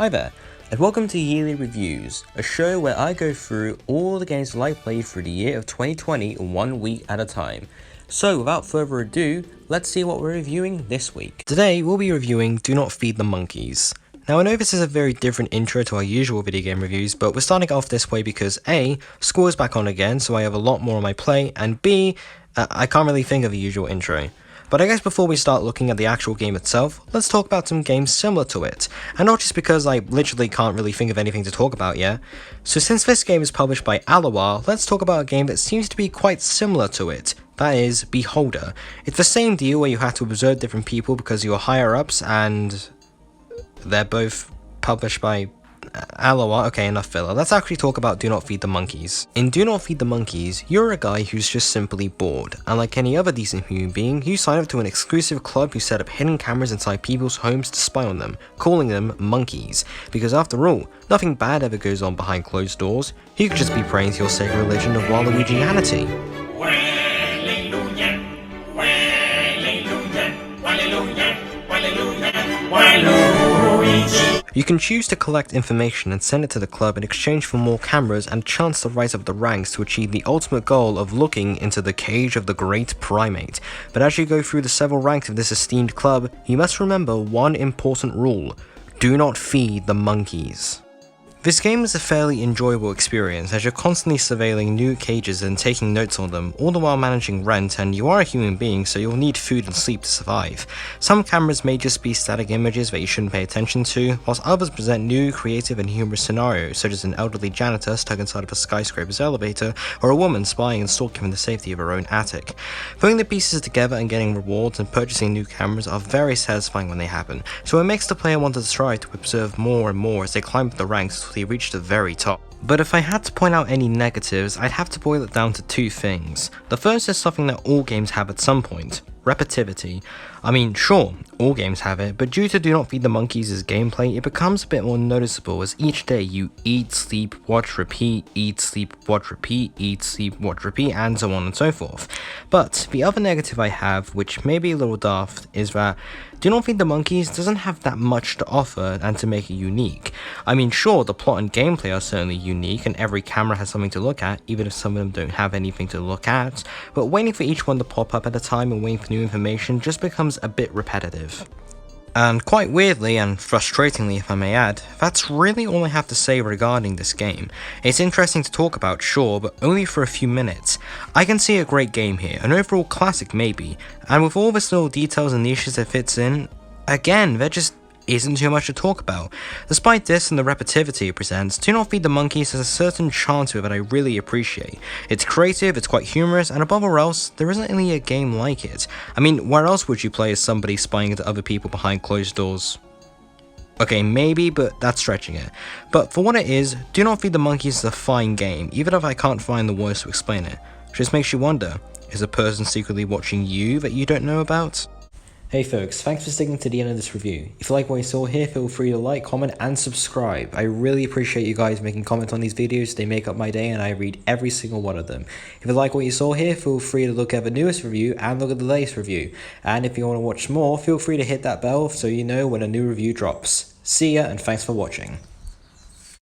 Hi there, and welcome to Yearly Reviews, a show where I go through all the games that I played through the year of 2020 1 week at a time. So without further ado, let's see what we're reviewing this week. Today we'll be reviewing Do Not Feed the Monkeys. Now I know this is a very different intro to our usual video game reviews, but we're starting off this way because A, school is back on again, so I have a lot more on my plate, and B, I can't really think of a usual intro. But I guess before we start looking at the actual game itself, let's talk about some games similar to it, and not just because I literally can't really think of anything to talk about yet. So since this game is published by Alloa, let's talk about a game that seems to be quite similar to it. That is, Beholder. It's the same deal where you have to observe different people because you're higher ups and they're both published by Alloa. Okay, enough filler. Let's actually talk about Do Not Feed the Monkeys. In Do Not Feed the Monkeys, you're a guy who's just simply bored, and like any other decent human being, you sign up to an exclusive club who set up hidden cameras inside people's homes to spy on them, calling them monkeys, because after all, nothing bad ever goes on behind closed doors. You could just be praying to your sacred religion of Waluigianity. You can choose to collect information and send it to the club in exchange for more cameras and a chance to rise up the ranks to achieve the ultimate goal of looking into the cage of the great primate. But as you go through the several ranks of this esteemed club, you must remember one important rule: do not feed the monkeys. This game is a fairly enjoyable experience as you're constantly surveilling new cages and taking notes on them, all the while managing rent, and you are a human being so you'll need food and sleep to survive. Some cameras may just be static images that you shouldn't pay attention to, whilst others present new, creative and humorous scenarios such as an elderly janitor stuck inside of a skyscraper's elevator, or a woman spying and stalking from the safety of her own attic. Putting the pieces together and getting rewards and purchasing new cameras are very satisfying when they happen, so it makes the player want to try to observe more and more as they climb up the ranks until they reach the very top. But if I had to point out any negatives, I'd have to boil it down to two things. The first is something that all games have at some point: repetitivity. I mean, sure, all games have it, but due to Do Not Feed the Monkeys' gameplay, it becomes a bit more noticeable as each day you eat, sleep, watch, repeat, eat, sleep, watch, repeat, eat, sleep, watch, repeat, and so on and so forth. But the other negative I have, which may be a little daft, is that Do Not Feed the Monkeys doesn't have that much to offer and to make it unique. I mean, sure, the plot and gameplay are certainly unique, and every camera has something to look at, even if some of them don't have anything to look at, but waiting for each one to pop up at a time and waiting for new information just becomes a bit repetitive. And quite weirdly, and frustratingly if I may add, that's really all I have to say regarding this game. It's interesting to talk about, sure, but only for a few minutes. I can see a great game here, an overall classic maybe, and with all the little details and niches it fits in, again, there just isn't too much to talk about. Despite this and the repetitivity it presents, Do Not Feed the Monkeys has a certain charm to it that I really appreciate. It's creative, it's quite humorous, and above all else, there isn't really a game like it. I mean, where else would you play as somebody spying into other people behind closed doors? Okay, maybe, but that's stretching it. But for what it is, Do Not Feed the Monkeys is a fine game, even if I can't find the words to explain it. It just makes you wonder, is a person secretly watching you that you don't know about? Hey folks, thanks for sticking to the end of this review. If you like what you saw here, feel free to like, comment and subscribe. I really appreciate you guys making comments on these videos. They make up my day and I read every single one of them. If you like what you saw here, feel free to look at the newest review and look at the latest review. And if you want to watch more, feel free to hit that bell so you know when a new review drops. See ya and thanks for watching.